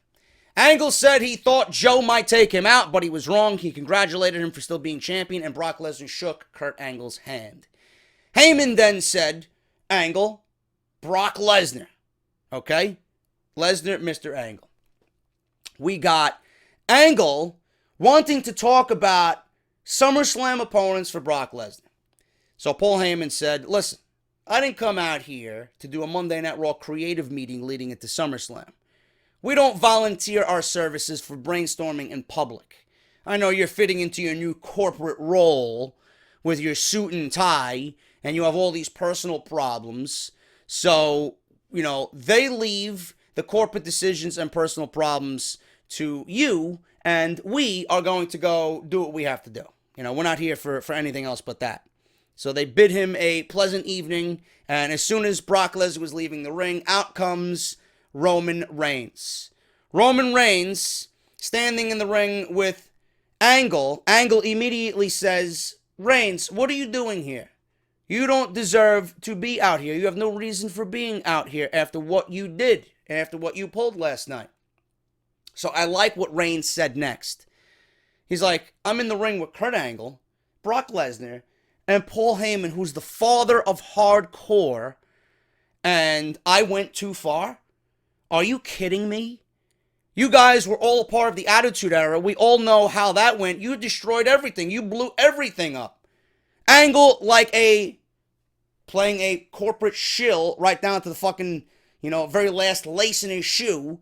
Angle said he thought Joe might take him out, but he was wrong. He congratulated him for still being champion, and Brock Lesnar shook Kurt Angle's hand. Heyman then said, Angle, Brock Lesnar. Okay? Lesnar, Mr. Angle. We got Angle wanting to talk about SummerSlam opponents for Brock Lesnar. So Paul Heyman said, listen, I didn't come out here to do a Monday Night Raw creative meeting leading into SummerSlam. We don't volunteer our services for brainstorming in public. I know you're fitting into your new corporate role with your suit and tie, and you have all these personal problems. So, you know, they leave the corporate decisions and personal problems to you, and we are going to go do what we have to do. You know, we're not here for anything else but that. So they bid him a pleasant evening, and as soon as Brock Lesnar was leaving the ring, out comes Roman Reigns. Roman Reigns, standing in the ring with Angle. Angle immediately says, Reigns, what are you doing here? You don't deserve to be out here. You have no reason for being out here after what you did, after what you pulled last night. So I like what Reigns said next. He's like, I'm in the ring with Kurt Angle, Brock Lesnar, and Paul Heyman, who's the father of hardcore, and I went too far? Are you kidding me? You guys were all a part of the Attitude Era. We all know how that went. You destroyed everything. You blew everything up. Angle, like playing a corporate shill right down to the fucking, very last lace in his shoe.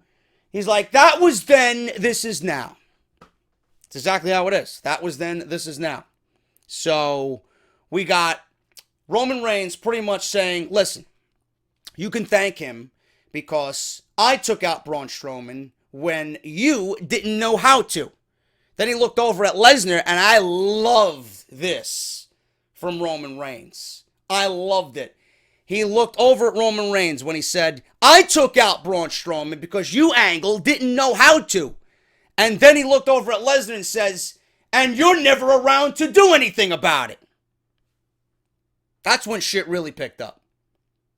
He's like, that was then, this is now. It's exactly how it is. That was then, this is now. So we got Roman Reigns pretty much saying, listen, you can thank him because I took out Braun Strowman when you didn't know how to. Then he looked over at Lesnar, and I love this from Roman Reigns. I loved it. He looked over at Roman Reigns when he said, I took out Braun Strowman because you, Angle, didn't know how to. And then he looked over at Lesnar and says, and you're never around to do anything about it. That's when shit really picked up.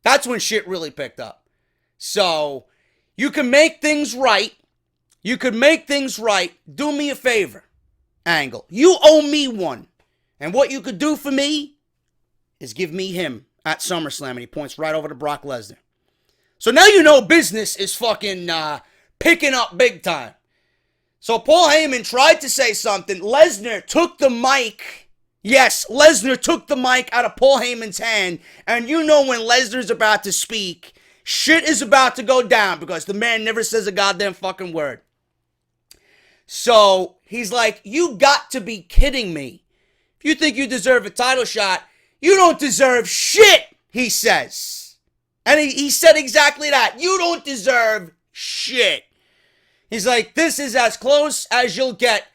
That's when shit really picked up. So, you can make things right. You could make things right. Do me a favor, Angle. You owe me one. And what you could do for me is give me him at SummerSlam. And he points right over to Brock Lesnar. So now you know business is fucking picking up big time. So Paul Heyman tried to say something. Lesnar took the mic. Yes, Lesnar took the mic out of Paul Heyman's hand. And you know when Lesnar's about to speak, shit is about to go down because the man never says a goddamn fucking word. So he's like, you got to be kidding me. If you think you deserve a title shot, you don't deserve shit. he says. And he said exactly that. You don't deserve shit. He's like, this is as close as you'll get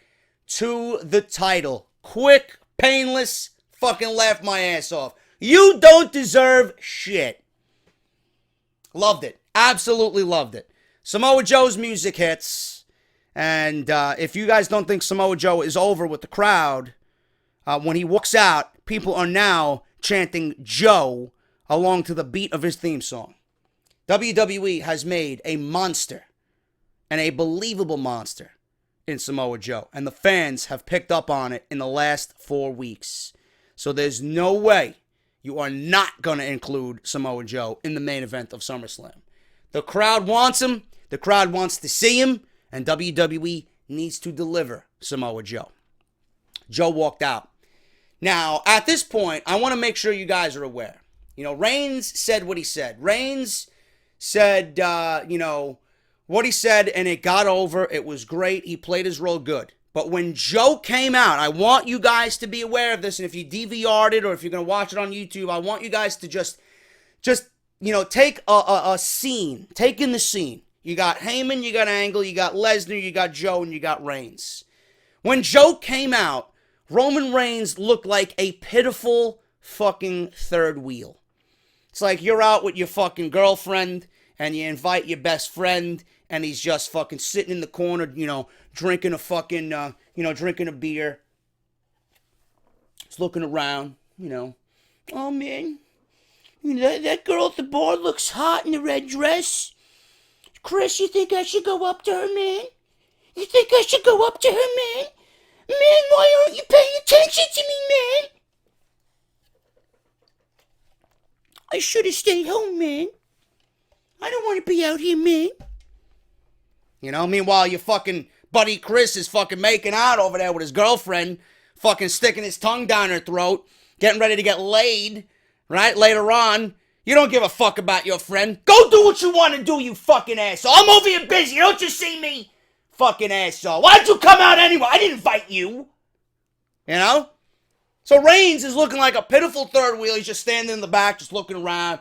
to the title. Quick, painless, fucking laugh my ass off. You don't deserve shit. Loved it. Absolutely loved it. Samoa Joe's music hits. And if you guys don't think Samoa Joe is over with the crowd, when he walks out, people are now chanting Joe along to the beat of his theme song. WWE has made a monster, and a believable monster, in Samoa Joe. And the fans have picked up on it in the last 4 weeks. So there's no way you are not going to include Samoa Joe in the main event of SummerSlam. The crowd wants him. The crowd wants to see him. And WWE needs to deliver Samoa Joe. Joe walked out. Now, at this point, I want to make sure you guys are aware. Reigns said what he said. Reigns said, what he said, and it got over. It was great. He played his role good. But when Joe came out, I want you guys to be aware of this. And if you DVR'd it or if you're going to watch it on YouTube, I want you guys to just take a scene. Take in the scene. You got Heyman, you got Angle, you got Lesnar, you got Joe, and you got Reigns. When Joe came out, Roman Reigns looked like a pitiful fucking third wheel. It's like you're out with your fucking girlfriend and you invite your best friend and he's just fucking sitting in the corner, drinking a fucking, drinking a beer. He's looking around, Oh, man, that girl at the bar looks hot in the red dress. Chris, you think I should go up to her, man? You think I should go up to her, man? Man, why aren't you paying attention to me, man? I should have stayed home, man. I don't want to be out here, man. Meanwhile, your fucking buddy Chris is fucking making out over there with his girlfriend, fucking sticking his tongue down her throat, getting ready to get laid, right, later on. You don't give a fuck about your friend. Go do what you want to do, you fucking asshole. I'm over here busy. Don't you see me? Fucking asshole. Why'd you come out anyway? I didn't invite you. So Reigns is looking like a pitiful third wheel. He's just standing in the back, just looking around,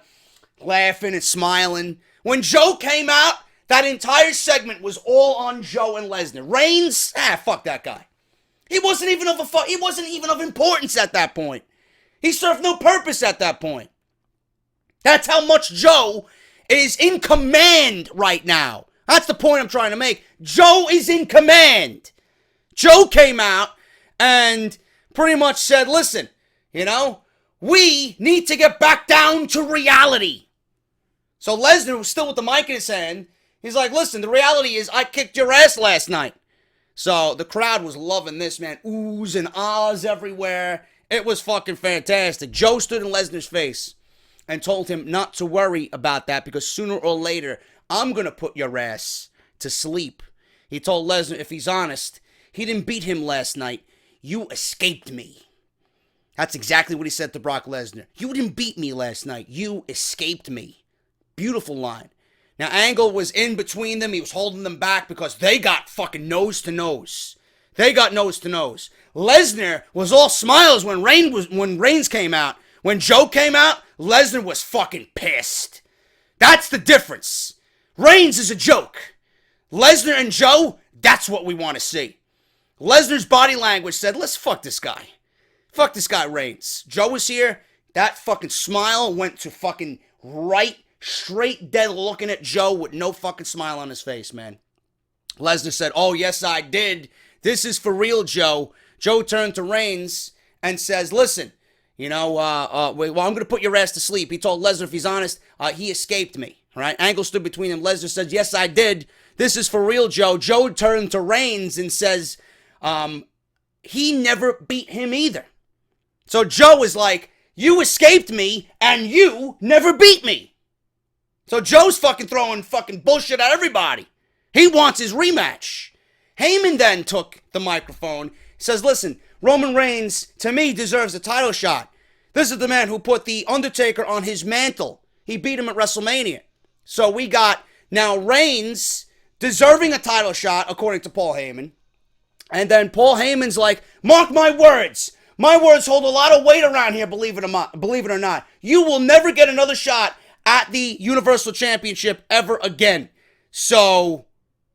laughing and smiling. When Joe came out, that entire segment was all on Joe and Lesnar. Reigns, fuck that guy. He wasn't even of importance at that point. He served no purpose at that point. That's how much Joe is in command right now. That's the point I'm trying to make. Joe is in command. Joe came out and pretty much said, listen, we need to get back down to reality. So Lesnar was still with the mic in his hand. He's like, listen, the reality is I kicked your ass last night. So the crowd was loving this, man. Oohs and ahs everywhere. It was fucking fantastic. Joe stood in Lesnar's face and told him not to worry about that because sooner or later, I'm going to put your ass to sleep. He told Lesnar, if he's honest, he didn't beat him last night. You escaped me. That's exactly what he said to Brock Lesnar. You didn't beat me last night. You escaped me. Beautiful line. Now, Angle was in between them. He was holding them back because they got fucking nose to nose. They got nose to nose. Lesnar was all smiles when Reigns came out. When Joe came out, Lesnar was fucking pissed. That's the difference. Reigns is a joke. Lesnar and Joe, that's what we want to see. Lesnar's body language said, let's fuck this guy. Fuck this guy, Reigns. Joe was here. That fucking smile went to fucking right, straight dead looking at Joe with no fucking smile on his face, man. Lesnar said, oh, yes, I did. This is for real, Joe. Joe turned to Reigns and says, listen, well, I'm going to put your ass to sleep. He told Lesnar, if he's honest, he escaped me. Right? Angle stood between them. Lesnar says, yes, I did. This is for real, Joe. Joe turned to Reigns and says, he never beat him either. So Joe is like, you escaped me and you never beat me. So Joe's fucking throwing fucking bullshit at everybody. He wants his rematch. Heyman then took the microphone, says, listen, Roman Reigns, to me, deserves a title shot. This is the man who put The Undertaker on his mantle. He beat him at WrestleMania. So we got now Reigns deserving a title shot, according to Paul Heyman. And then Paul Heyman's like, mark my words, My words hold a lot of weight around here, believe it or not. You will never get another shot at the Universal Championship ever again. So,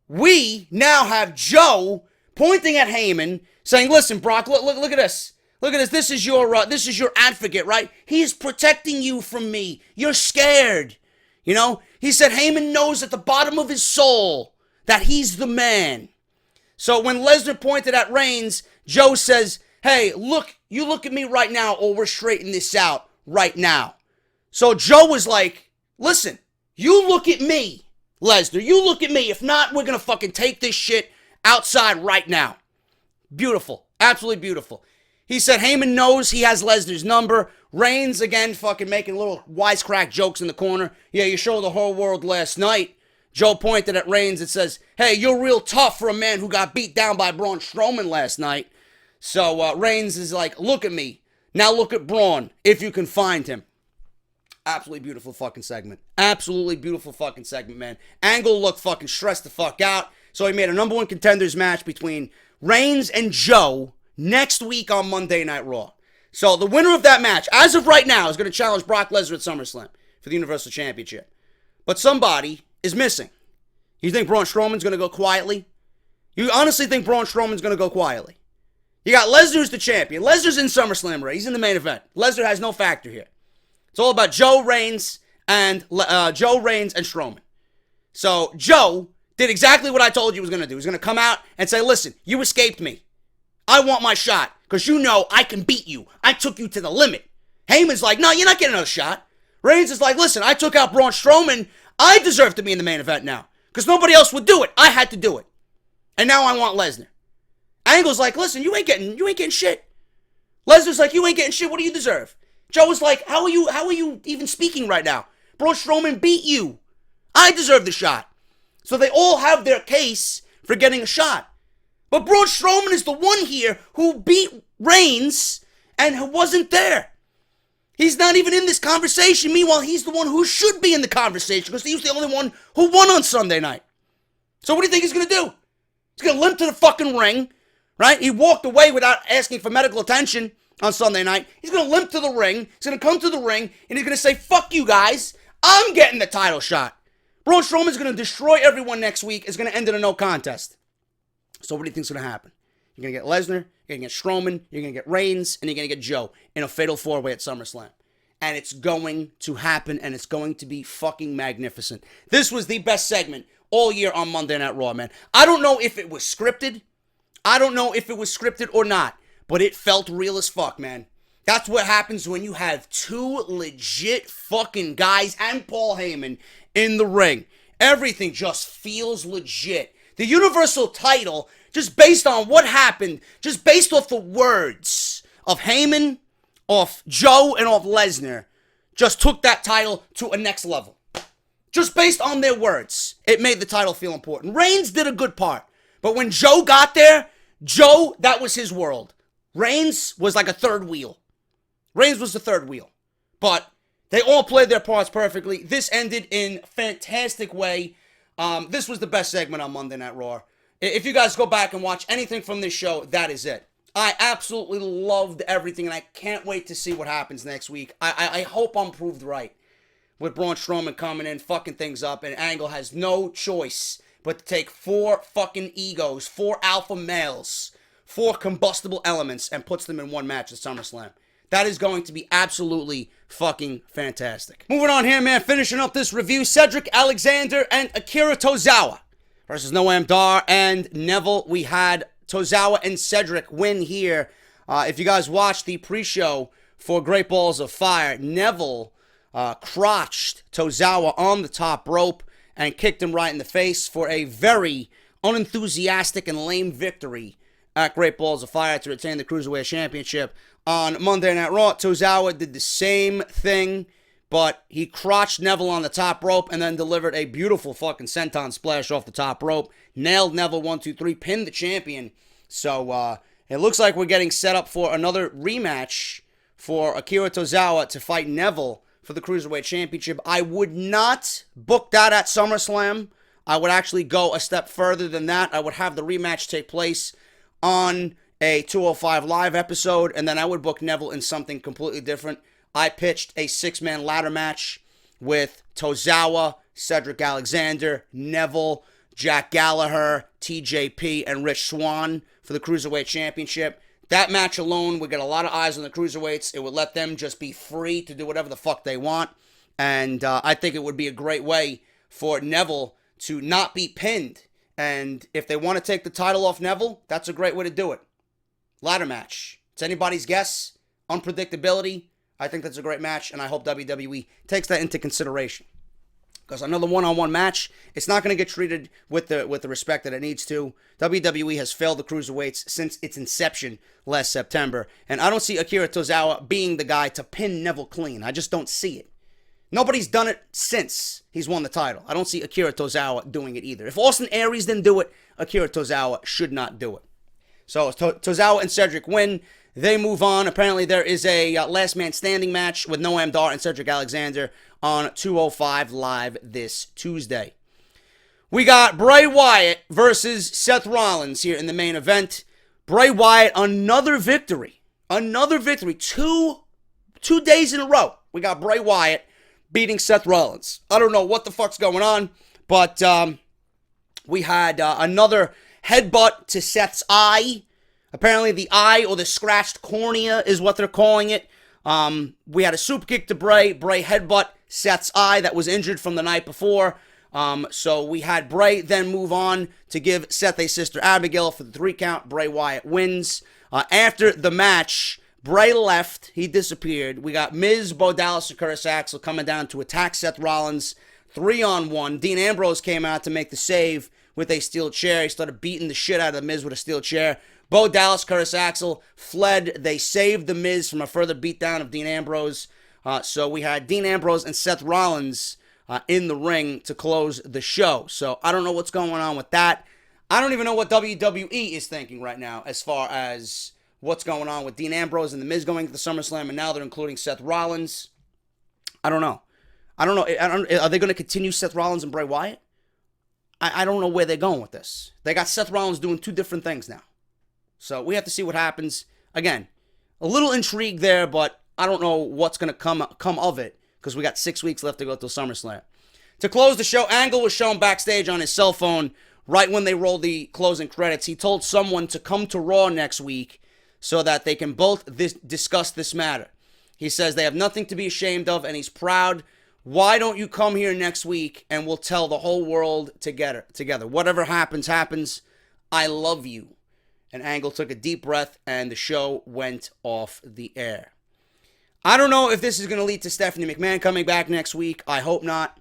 we now have Joe pointing at Heyman, saying, listen, Brock, look at this. Look at this. This is your advocate, right? He's protecting you from me. You're scared. You know? He said Heyman knows at the bottom of his soul that he's the man. So when Lesnar pointed at Reigns, Joe says, hey, you look at me right now or we're straightening this out right now. So Joe was like, listen, you look at me, Lesnar. You look at me. If not, we're going to fucking take this shit outside right now. Beautiful. Absolutely beautiful. He said Heyman knows he has Lesnar's number. Reigns, again, fucking making little wisecrack jokes in the corner. Yeah, you showed the whole world last night. Joe pointed at Reigns and says, hey, you're real tough for a man who got beat down by Braun Strowman last night. So Reigns is like, look at me. Now look at Braun, if you can find him. Absolutely beautiful fucking segment. Absolutely beautiful fucking segment, man. Angle looked fucking stressed the fuck out. So he made a number one contenders match between Reigns and Joe next week on Monday Night Raw. So the winner of that match, as of right now, is going to challenge Brock Lesnar at SummerSlam for the Universal Championship. But somebody is missing. You think Braun Strowman's going to go quietly? You honestly think Braun Strowman's going to go quietly? You got Lesnar who's the champion. Lesnar's in SummerSlam, right? He's in the main event. Lesnar has no factor here. It's all about Joe Reigns and Strowman. So Joe did exactly what I told you he was going to do. He was going to come out and say, listen, you escaped me. I want my shot because you know I can beat you. I took you to the limit. Heyman's like, no, you're not getting another shot. Reigns is like, listen, I took out Braun Strowman. I deserve to be in the main event now because nobody else would do it. I had to do it. And now I want Lesnar. Angle's like, listen, you ain't getting shit. Lesnar's like, you ain't getting shit. What do you deserve? Joe was like, how are you even speaking right now? Braun Strowman beat you. I deserve the shot. So they all have their case for getting a shot. But Braun Strowman is the one here who beat Reigns and who wasn't there. He's not even in this conversation. Meanwhile, he's the one who should be in the conversation because he was the only one who won on Sunday night. So what do you think he's going to do? He's going to limp to the fucking ring, right? He walked away without asking for medical attention on Sunday night. He's going to limp to the ring. He's going to come to the ring, and he's going to say, fuck you guys. I'm getting the title shot. Braun Strowman's going to destroy everyone next week. It's going to end in a no contest. So what do you think's going to happen? You're going to get Lesnar, you're going to get Strowman, you're going to get Reigns, and you're going to get Joe in a fatal four-way at SummerSlam. And it's going to happen, and it's going to be fucking magnificent. This was the best segment all year on Monday Night Raw, man. I don't know if it was scripted. I don't know if it was scripted or not, but it felt real as fuck, man. That's what happens when you have two legit fucking guys and Paul Heyman in the ring. Everything just feels legit. The Universal title, just based on what happened, just based off the words of Heyman, off Joe, and off Lesnar, just took that title to a next level. Just based on their words, it made the title feel important. Reigns did a good part, but when Joe got there, Joe, that was his world. Reigns was like a third wheel. Reigns was the third wheel. But they all played their parts perfectly. This ended in a fantastic way. This was the best segment on Monday Night Raw. If you guys go back and watch anything from this show, that is it. I absolutely loved everything, and I can't wait to see what happens next week. I hope I'm proved right with Braun Strowman coming in, fucking things up, and Angle has no choice but to take 4 fucking egos, 4 alpha males, 4 combustible elements, and puts them in one match at SummerSlam. That is going to be absolutely fucking fantastic. Moving on here, man. Finishing up this review. Cedric Alexander and Akira Tozawa versus Noam Dar and Neville. We had Tozawa and Cedric win here. If you guys watched the pre-show for Great Balls of Fire, Neville crotched Tozawa on the top rope and kicked him right in the face for a very unenthusiastic and lame victory at Great Balls of Fire to retain the Cruiserweight Championship. On Monday Night Raw, Tozawa did the same thing, but he crotched Neville on the top rope and then delivered a beautiful fucking senton splash off the top rope. Nailed Neville 1, 2, 3, pinned the champion. So it looks like we're getting set up for another rematch for Akira Tozawa to fight Neville for the Cruiserweight Championship. I would not book that at SummerSlam. I would actually go a step further than that. I would have the rematch take place on a 205 Live episode, and then I would book Neville in something completely different. I pitched a 6-man ladder match with Tozawa, Cedric Alexander, Neville, Jack Gallagher, TJP, and Rich Swann for the Cruiserweight Championship. That match alone would get a lot of eyes on the Cruiserweights. It would let them just be free to do whatever the fuck they want. And I think it would be a great way for Neville to not be pinned. And if they want to take the title off Neville, that's a great way to do it. Ladder match. It's anybody's guess. Unpredictability. I think that's a great match, and I hope WWE takes that into consideration. Because another one-on-one match, it's not going to get treated with the respect that it needs to. WWE has failed the Cruiserweights since its inception last September, and I don't see Akira Tozawa being the guy to pin Neville clean. I just don't see it. Nobody's done it since he's won the title. I don't see Akira Tozawa doing it either. If Austin Aries didn't do it, Akira Tozawa should not do it. So Tozawa and Cedric win. They move on. Apparently there is a last man standing match with Noam Dar and Cedric Alexander on 205 Live this Tuesday. We got Bray Wyatt versus Seth Rollins here in the main event. Bray Wyatt, another victory. Another victory. Two days in a row. We got Bray Wyatt beating Seth Rollins. I don't know what the fuck's going on, but we had another headbutt to Seth's eye. Apparently the eye or the scratched cornea is what they're calling it. We had a super kick to Bray. Bray headbutt Seth's eye that was injured from the night before. So we had Bray then move on to give Seth a sister Abigail for the 3 count. Bray Wyatt wins. After the match, Bray left. He disappeared. We got Miz, Bo Dallas, and Curtis Axel coming down to attack Seth Rollins 3-on-1. Dean Ambrose came out to make the save with a steel chair. He started beating the shit out of the Miz with a steel chair. Bo Dallas, Curtis Axel fled. They saved the Miz from a further beatdown of Dean Ambrose. So we had Dean Ambrose and Seth Rollins in the ring to close the show. So I don't know what's going on with that. I don't even know what WWE is thinking right now as far as what's going on with Dean Ambrose and the Miz going to the SummerSlam, and now they're including Seth Rollins. I don't know. Are they going to continue Seth Rollins and Bray Wyatt? I don't know where they're going with this. They got Seth Rollins doing 2 different things now. So we have to see what happens. Again, a little intrigue there, but I don't know what's going to come of it because we got 6 weeks left to go till SummerSlam. To close the show, Angle was shown backstage on his cell phone right when they rolled the closing credits. He told someone to come to Raw next week so that they can both discuss this matter. He says they have nothing to be ashamed of and he's proud. Why don't you come here next week and we'll tell the whole world together. Whatever happens, happens. I love you. And Angle took a deep breath, and the show went off the air. I don't know if this is going to lead to Stephanie McMahon coming back next week. I hope not.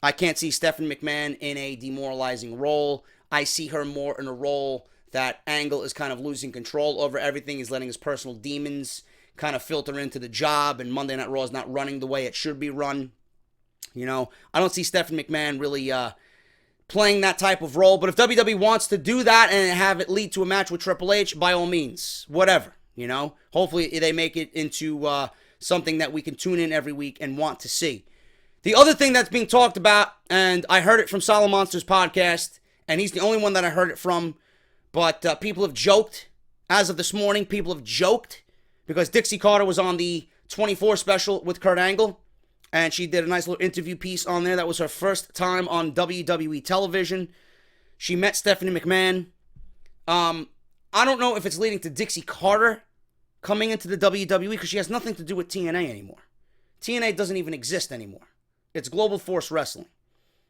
I can't see Stephanie McMahon in a demoralizing role. I see her more in a role that Angle is kind of losing control over everything. He's letting his personal demons kind of filter into the job, and Monday Night Raw is not running the way it should be run. You know, I don't see Stephanie McMahon really playing that type of role. But if WWE wants to do that and have it lead to a match with Triple H, by all means, whatever, you know. Hopefully they make it into something that we can tune in every week and want to see. The other thing that's being talked about, and I heard it from Solid Monster's podcast, and he's the only one that I heard it from, but people have joked, as of this morning, people have joked, because Dixie Carter was on the 24 special with Kurt Angle, and she did a nice little interview piece on there. That was her first time on WWE television. She met Stephanie McMahon. I don't know if it's leading to Dixie Carter coming into the WWE because she has nothing to do with TNA anymore. TNA doesn't even exist anymore. It's Global Force Wrestling.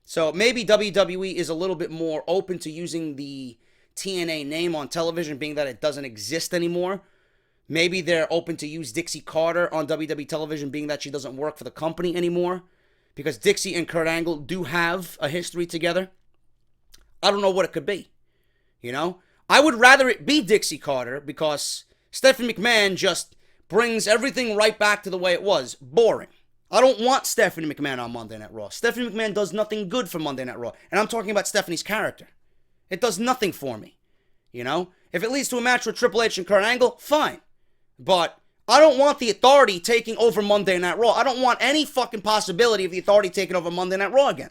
So maybe WWE is a little bit more open to using the TNA name on television, being that it doesn't exist anymore. Maybe they're open to use Dixie Carter on WWE television, being that she doesn't work for the company anymore. Because Dixie and Kurt Angle do have a history together. I don't know what it could be. You know? I would rather it be Dixie Carter because Stephanie McMahon just brings everything right back to the way it was. Boring. I don't want Stephanie McMahon on Monday Night Raw. Stephanie McMahon does nothing good for Monday Night Raw. And I'm talking about Stephanie's character. It does nothing for me. You know? If it leads to a match with Triple H and Kurt Angle, fine. But I don't want the Authority taking over Monday Night Raw. I don't want any fucking possibility of the Authority taking over Monday Night Raw again.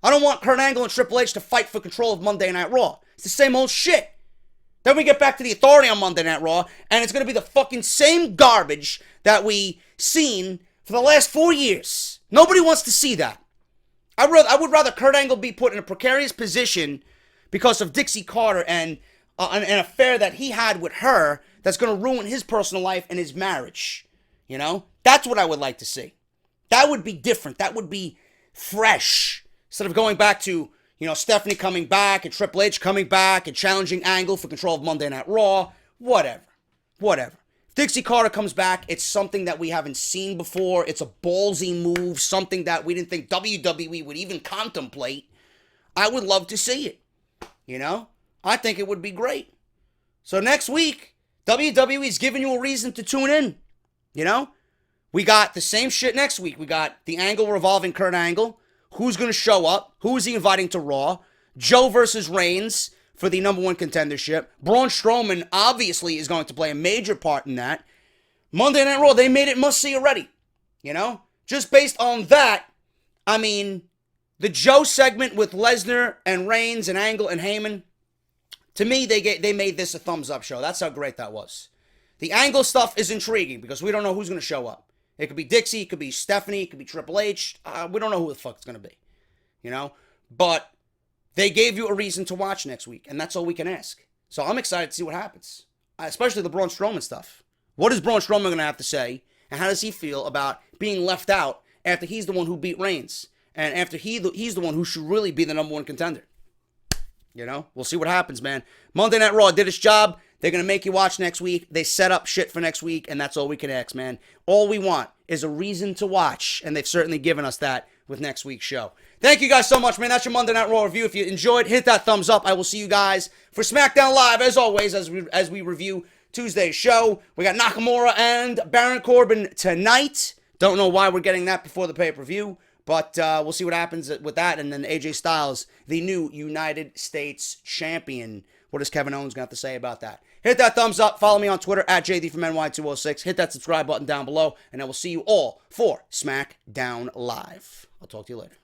I don't want Kurt Angle and Triple H to fight for control of Monday Night Raw. It's the same old shit. Then we get back to the Authority on Monday Night Raw, and it's going to be the fucking same garbage that we seen for the last 4 years. Nobody wants to see that. I would rather Kurt Angle be put in a precarious position because of Dixie Carter and an affair that he had with her that's going to ruin his personal life and his marriage. You know? That's what I would like to see. That would be different. That would be fresh. Instead of going back to, you know, Stephanie coming back and Triple H coming back and challenging Angle for control of Monday Night Raw. Whatever. If Dixie Carter comes back, it's something that we haven't seen before. It's a ballsy move, something that we didn't think WWE would even contemplate. I would love to see it. You know? I think it would be great. So next week, WWE is giving you a reason to tune in. You know? We got the same shit next week. We got the Angle revolving Kurt Angle. Who's going to show up? Who is he inviting to Raw? Joe versus Reigns for the number one contendership. Braun Strowman obviously is going to play a major part in that. Monday Night Raw, they made it must-see already. You know? Just based on that, I mean, the Joe segment with Lesnar and Reigns and Angle and Heyman, to me, they made this a thumbs-up show. That's how great that was. The Angle stuff is intriguing because we don't know who's going to show up. It could be Dixie, it could be Stephanie, it could be Triple H. We don't know who the fuck it's going to be. You know? But they gave you a reason to watch next week, and that's all we can ask. So I'm excited to see what happens, especially the Braun Strowman stuff. What is Braun Strowman going to have to say, and how does he feel about being left out after he's the one who beat Reigns, and after he's the one who should really be the number one contender? You know? We'll see what happens, man. Monday Night Raw did its job. They're going to make you watch next week. They set up shit for next week, and that's all we can ask, man. All we want is a reason to watch, and they've certainly given us that with next week's show. Thank you guys so much, man. That's your Monday Night Raw review. If you enjoyed, hit that thumbs up. I will see you guys for SmackDown Live, as always, as we review Tuesday's show. We got Nakamura and Baron Corbin tonight. Don't know why we're getting that before the pay-per-view, but we'll see what happens with that. And then AJ Styles, the new United States champion. What is Kevin Owens going to have to say about that? Hit that thumbs up. Follow me on Twitter at JD206. Hit that subscribe button down below. And I will see you all for SmackDown Live. I'll talk to you later.